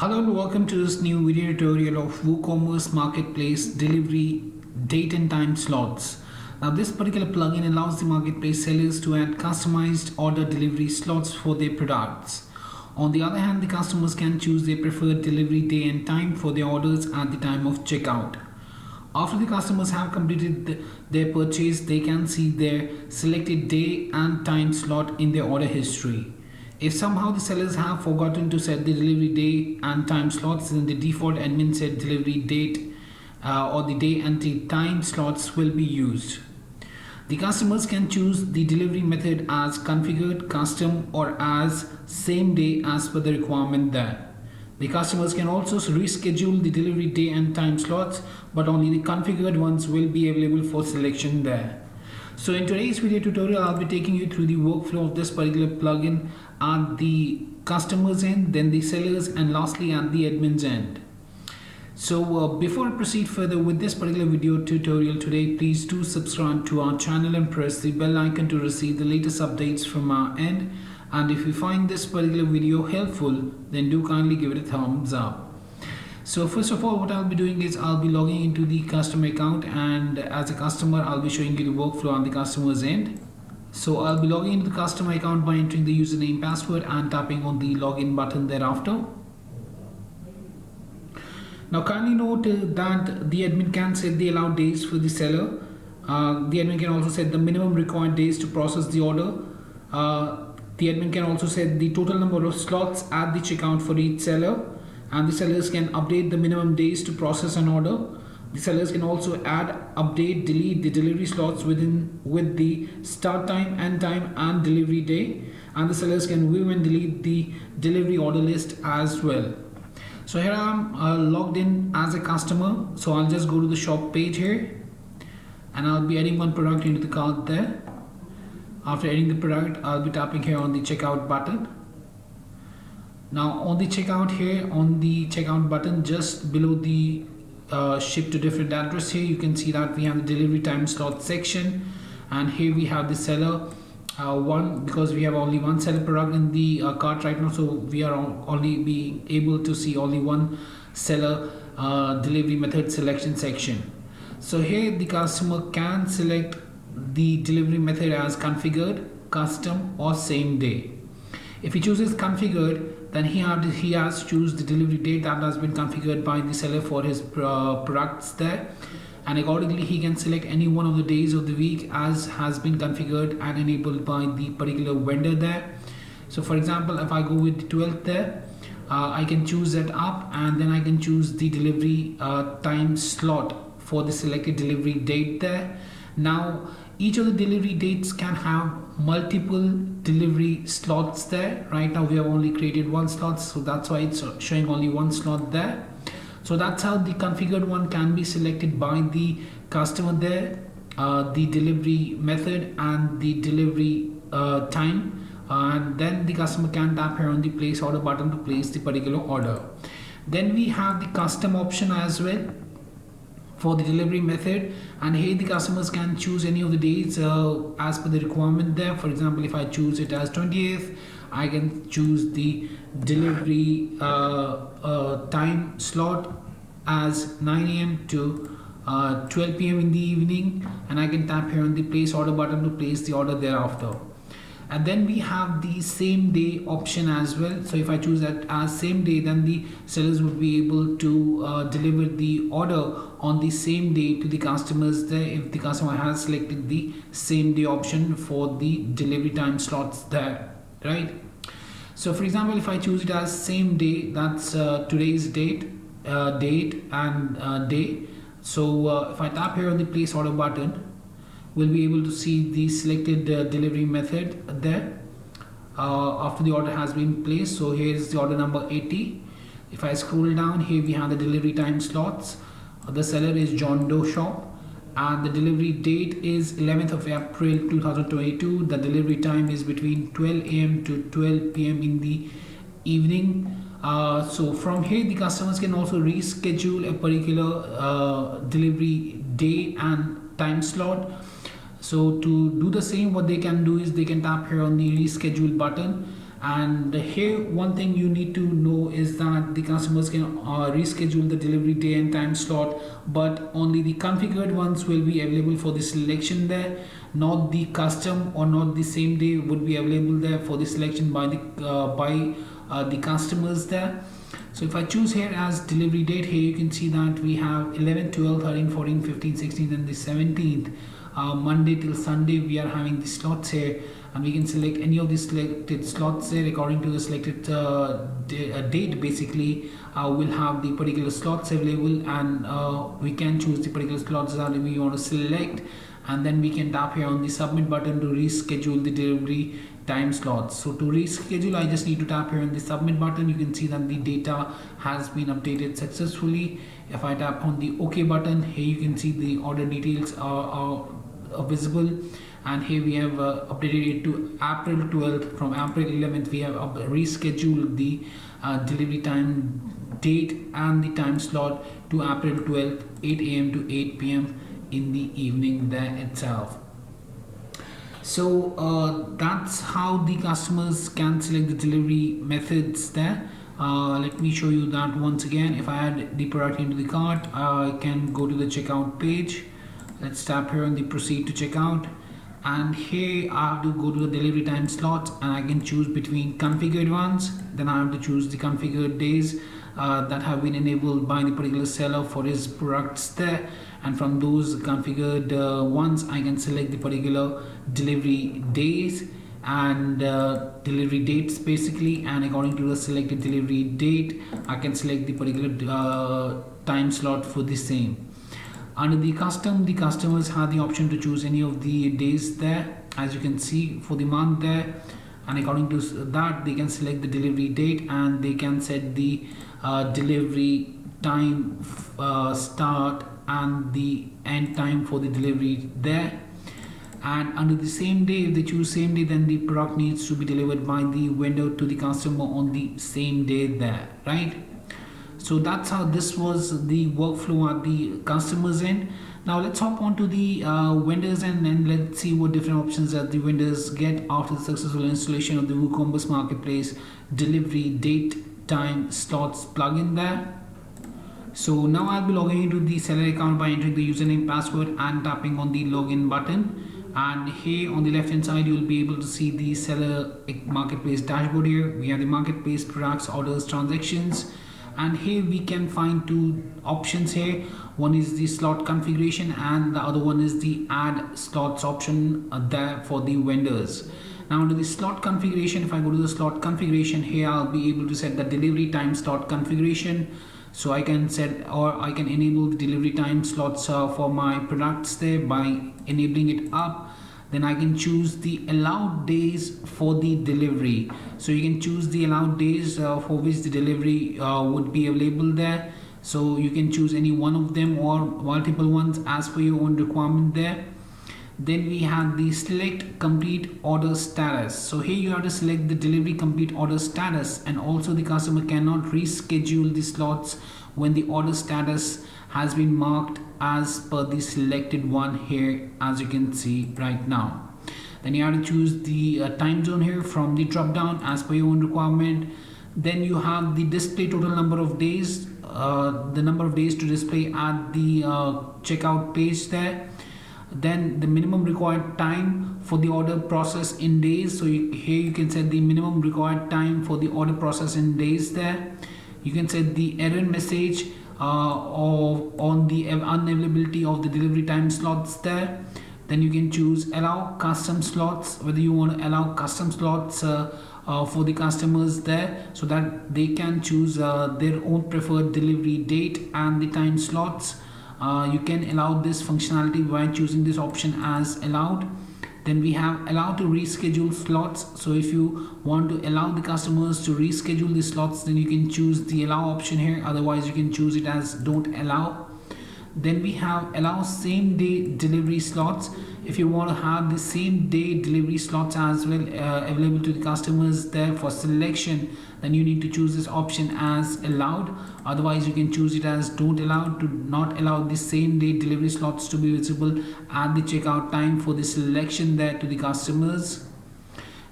Hello and welcome to this new video tutorial of WooCommerce Marketplace Delivery Date and Time Slots. Now this particular plugin allows the marketplace sellers to add customized order delivery slots for their products. On the other hand, the customers can choose their preferred delivery day and time for their orders at the time of checkout. After the customers have completed their purchase, they can see their selected day and time slot in their order history. If somehow the sellers have forgotten to set the delivery day and time slots, then the default admin set delivery date or the day and the time slots will be used. The customers can choose the delivery method as configured, custom, or as same day as per the requirement there. The customers can also reschedule the delivery day and time slots, but only the configured ones will be available for selection there. So in today's video tutorial, I'll be taking you through the workflow of this particular plugin at the customer's end, then the sellers, and lastly at the admin's end. So before I proceed further with this particular video tutorial today, please do subscribe to our channel and press the bell icon to receive the latest updates from our end. And if you find this particular video helpful, then do kindly give it a thumbs up. So first of all, what I'll be doing is I'll be logging into the customer account, and as a customer I'll be showing you the workflow on the customer's end. So I'll be logging into the customer account by entering the username, password, and tapping on the login button thereafter. Now kindly note that the admin can set the allowed days for the seller. The admin can also set the minimum required days to process the order. The admin can also set the total number of slots at the checkout for each seller. And the sellers can update the minimum days to process an order. The sellers can also add, update, delete the delivery slots with the start time, end time, and delivery day. And the sellers can view and delete the delivery order list as well. So here I am logged in as a customer. So I'll just go to the shop page here, and I'll be adding one product into the cart there. After adding the product, I'll be tapping here on the checkout button. Now on the checkout here, on the checkout button just below the ship to different address here, you can see that we have the delivery time slot section, and here we have the seller one, because we have only one seller product in the cart right now, so we are only being able to see only one seller delivery method selection section. So here the customer can select the delivery method as configured, custom, or same day. If he chooses configured, then he has to choose the delivery date that has been configured by the seller for his products there, and accordingly he can select any one of the days of the week as has been configured and enabled by the particular vendor there. So for example, if I go with the 12th there, I can choose that up, and then I can choose the delivery time slot for the selected delivery date there. Now each of the delivery dates can have multiple delivery slots there. Right now we have only created one slot, so that's why it's showing only one slot there. So that's how the configured one can be selected by the customer there, the delivery method and the delivery time, and then the customer can tap here on the place order button to place the particular order. Then we have the custom option as well for the delivery method, and here the customers can choose any of the dates as per the requirement there. For example, if I choose it as 20th, I can choose the delivery time slot as 9 AM to 12 PM in the evening, and I can tap here on the place order button to place the order thereafter. And then we have the same day option as well. So if I choose that as same day, then the sellers would be able to deliver the order on the same day to the customers there, if the customer has selected the same day option for the delivery time slots there, right? So for example, if I choose it as same day, that's today's date and day. So if I tap here on the place order button, we'll be able to see the selected delivery method there after the order has been placed. So here is the order number 80. If I scroll down, here we have the delivery time slots. The seller is John Doe Shop, and the delivery date is 11th of April 2022. The delivery time is between 12 AM to 12 PM in the evening. So from here the customers can also reschedule a particular delivery day and time slot. So to do the same, what they can do is they can tap here on the reschedule button, And here one thing you need to know is that the customers can reschedule the delivery day and time slot, but only the configured ones will be available for the selection there, not the custom or not the same day would be available there for the selection by the customers there. So if I choose here as delivery date, here you can see that we have 11th, 12th, 13th, 14th, 15th, 16th and the 17th. Monday till Sunday we are having the slots here, and we can select any of the selected slots there according to the selected date. Basically we'll have the particular slots available, and we can choose the particular slots that we want to select, and then we can tap here on the submit button to reschedule the delivery time slots. So to reschedule, I just need to tap here on the submit button. You can see that the data has been updated successfully. If I tap on the OK button, here you can see the order details are visible, and here we have updated it to April 12th. From April 11th we have rescheduled the delivery time date and the time slot to April 12th, 8 a.m. to 8 p.m. in the evening there itself. So that's how the customers can select the delivery methods there. Let me show you that once again. If I add the product into the cart, I can go to the checkout page. Let's tap here on the proceed to checkout, and here I have to go to the delivery time slots, and I can choose between configured ones. Then I have to choose the configured days that have been enabled by the particular seller for his products there, and from those configured ones I can select the particular delivery days and delivery dates basically, and according to the selected delivery date I can select the particular time slot for the same. Under the custom, the customers have the option to choose any of the days there, as you can see for the month there, and according to that they can select the delivery date, and they can set the delivery time start and the end time for the delivery there. And under the same day, if they choose same day, then the product needs to be delivered by the vendor to the customer on the same day there, right? So that's how this was the workflow at the customers end. Now let's hop on to the vendors end, and let's see what different options that the vendors get after the successful installation of the WooCommerce Marketplace delivery date time slots plugin there. So now I'll be logging into the seller account by entering the username, password and tapping on the login button. And here on the left hand side you'll be able to see the seller marketplace dashboard. Here we have the marketplace products, orders, transactions, and here we can find two options here. One is the slot configuration and the other one is the add slots option there for the vendors. Now under the slot configuration, if I go to the slot configuration, here I'll be able to set the delivery time slot configuration. So I can set, or I can enable the delivery time slots for my products there by enabling it up. Then I can choose the allowed days for the delivery. So you can choose the allowed days for which the delivery would be available there. So you can choose any one of them or multiple ones as per your own requirement there. Then we have the select complete order status. So here you have to select the delivery complete order status, and also the customer cannot reschedule the slots when the order status has been marked as per the selected one here, as you can see right now. Then you have to choose the time zone here from the drop down as per your own requirement. Then you have the display total number of days, the number of days to display at the checkout page there. Then the minimum required time for the order process in days. So here you can set the minimum required time for the order process in days there. You can set the error message on the unavailability of the delivery time slots there. Then you can choose allow custom slots, whether you want to allow custom slots for the customers there, so that they can choose their own preferred delivery date and the time slots. You can allow this functionality by choosing this option as allowed. Then we have allow to reschedule slots. So if you want to allow the customers to reschedule the slots, then you can choose the allow option here. Otherwise you can choose it as don't allow. Then we have allow same day delivery slots. If you want to have the same day delivery slots as well available to the customers there for selection, then you need to choose this option as allowed. Otherwise you can choose it as don't allow, to not allow the same day delivery slots to be visible at the checkout time for the selection there to the customers.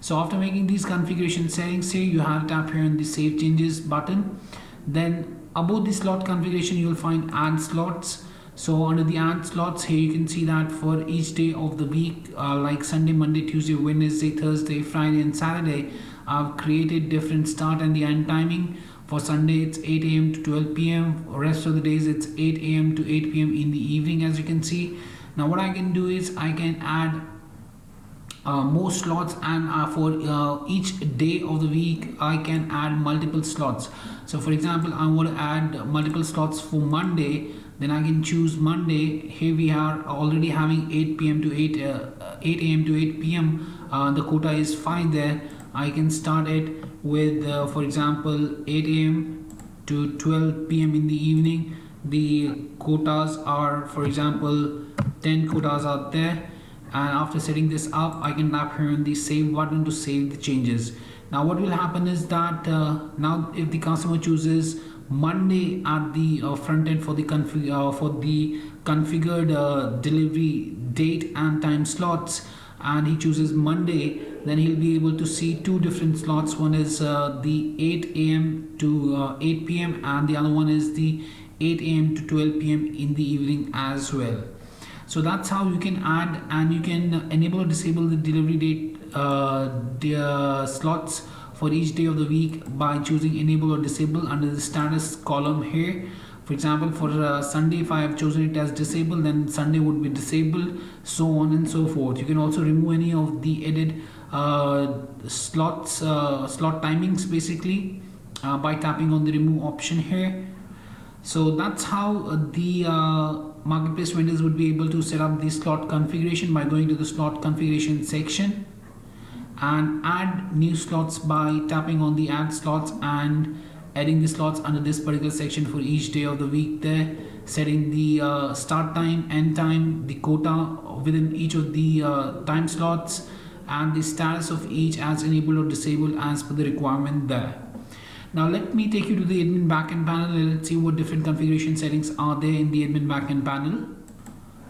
So after making these configuration settings here, you have to tap here on the save changes button. Then above the slot configuration, you will find add slots. So under the add slots here, you can see that for each day of the week, like Sunday, Monday, Tuesday, Wednesday, Thursday, Friday and Saturday, I've created different start and the end timing. For Sunday it's 8 a.m. to 12 p.m. Rest of the days it's 8 a.m. to 8 p.m. in the evening, as you can see. Now what I can do is I can add more slots, and for each day of the week I can add multiple slots. So for example, I want to add multiple slots for Monday, then I can choose Monday. Here we are already having 8 p.m. to 8 a.m. to 8 p.m. The quota is 5 there. I can start it with for example 8 a.m. to 12 p.m. in the evening. The quotas are, for example, 10 quotas out there, and after setting this up I can tap here on the save button to save the changes. Now what will happen is that now if the customer chooses Monday at the front end for the configured delivery date and time slots, and he chooses Monday, then he'll be able to see two different slots. One is the 8 a.m. to 8 p.m. and the other one is the 8 a.m. to 12 p.m. in the evening as well. So that's how you can add and you can enable or disable the delivery date slots for each day of the week by choosing enable or disable under the status column here. For example, for Sunday, if I have chosen it as disabled, then Sunday would be disabled, so on and so forth. You can also remove any of the edit slot timings basically by tapping on the remove option here. So that's how the marketplace vendors would be able to set up the slot configuration by going to the slot configuration section and add new slots by tapping on the add slots and adding the slots under this particular section for each day of the week there, setting the start time, end time, the quota within each of the time slots, and the status of each as enabled or disabled as per the requirement there. Now let me take you to the admin backend panel. Let's see what different configuration settings are there in the admin backend panel.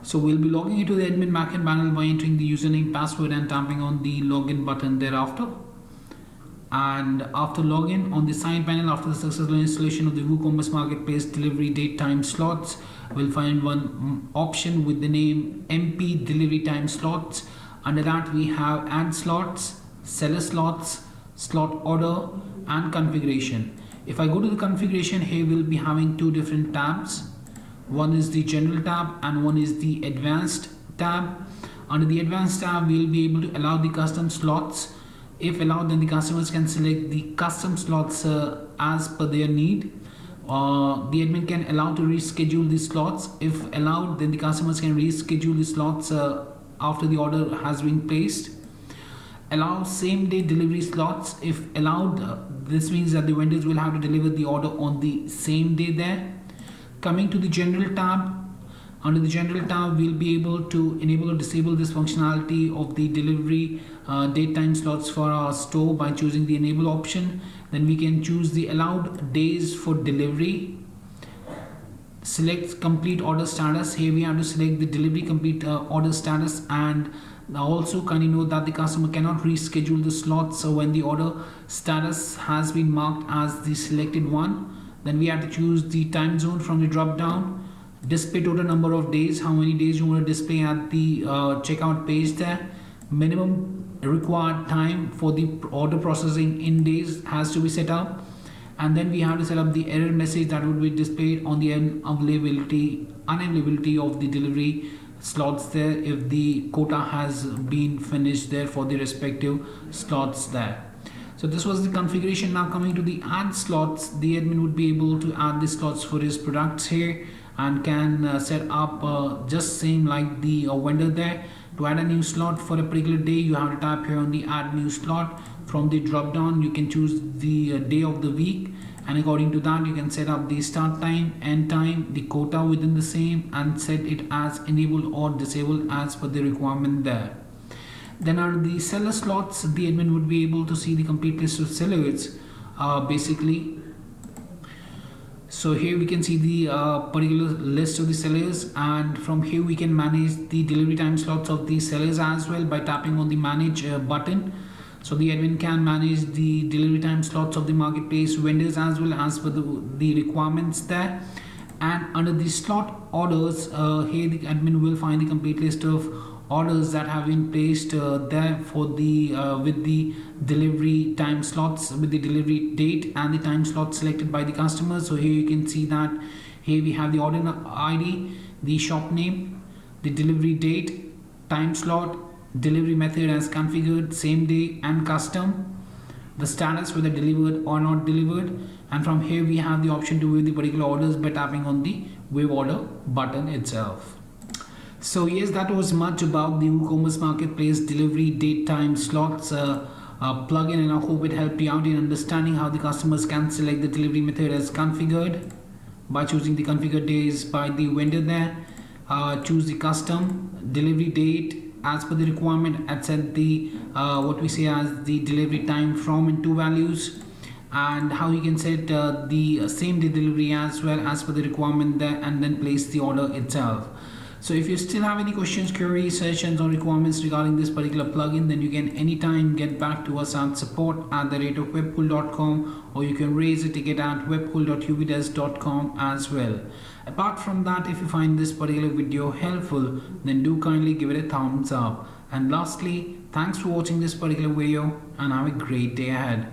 So we'll be logging into the admin backend panel by entering the username, password and tapping on the login button thereafter. And after login, on the side panel, after the successful installation of the WooCommerce marketplace delivery date time slots, we'll find one option with the name MP delivery time slots. Under that we have add slots, seller slots, slot order and configuration. If I go to the configuration, here we'll be having two different tabs. One is the general tab and one is the advanced tab. Under the advanced tab, we'll be able to allow the custom slots. If allowed, then the customers can select the custom slots as per their need. The admin can allow to reschedule the slots. If allowed, then the customers can reschedule the slots after the order has been placed. Allow same day delivery slots. If allowed, this means that the vendors will have to deliver the order on the same day there. Coming to the general tab, under the general tab we'll be able to enable or disable this functionality of the delivery date time slots for our store by choosing the enable option. Then we can choose the allowed days for delivery. Select complete order status. Here we have to select the delivery complete order status, and also kindly note that the customer cannot reschedule the slots when the order status has been marked as the selected one. Then we have to choose the time zone from the drop down. Display total number of days, how many days you want to display at the checkout page there. Minimum required time for the order processing in days has to be set up. And then we have to set up the error message that would be displayed on the unavailability of the delivery slots there if the quota has been finished there for the respective slots there. So this was the configuration. Now coming to the add slots, the admin would be able to add the slots for his products here and can set up just same like the vendor there. To add a new slot for a particular day, you have to tap here on the add new slot. From the drop down you can choose the day of the week, and according to that you can set up the start time, end time, the quota within the same, and set it as enable or disable as per the requirement there. Then under the seller slots, the admin would be able to see the complete list of sellers basically. So here we can see the particular list of the sellers, and from here we can manage the delivery time slots of the sellers as well by tapping on the manage button. So the admin can manage the delivery time slots of the marketplace vendors as well as per the requirements there. And under the slot orders, here the admin will find the complete list of orders that have been placed there for the with the delivery time slots, with the delivery date and the time slot selected by the customer. So here you can see that here we have the order ID, the shop name, the delivery date, time slot, delivery method as configured, same day and custom, the status whether delivered or not delivered, and from here we have the option to view the particular orders by tapping on the view order button itself. So yes, that was much about the WooCommerce marketplace delivery date time slots plugin, and I hope it helped you out in understanding how the customers can select the delivery method as configured by choosing the configured days by the vendor there. Choose the custom delivery date as per the requirement, and set the what we say as the delivery time from and to values, and how you can set the same day delivery as well as per the requirement there, and then place the order itself. So if you still have any questions, queries, suggestions or requirements regarding this particular plugin, then you can anytime get back to us at support@webcool.com, or you can raise a ticket at webcool.ubdesk.com as well. Apart from that, if you find this particular video helpful, then do kindly give it a thumbs up. And lastly, thanks for watching this particular video and have a great day ahead.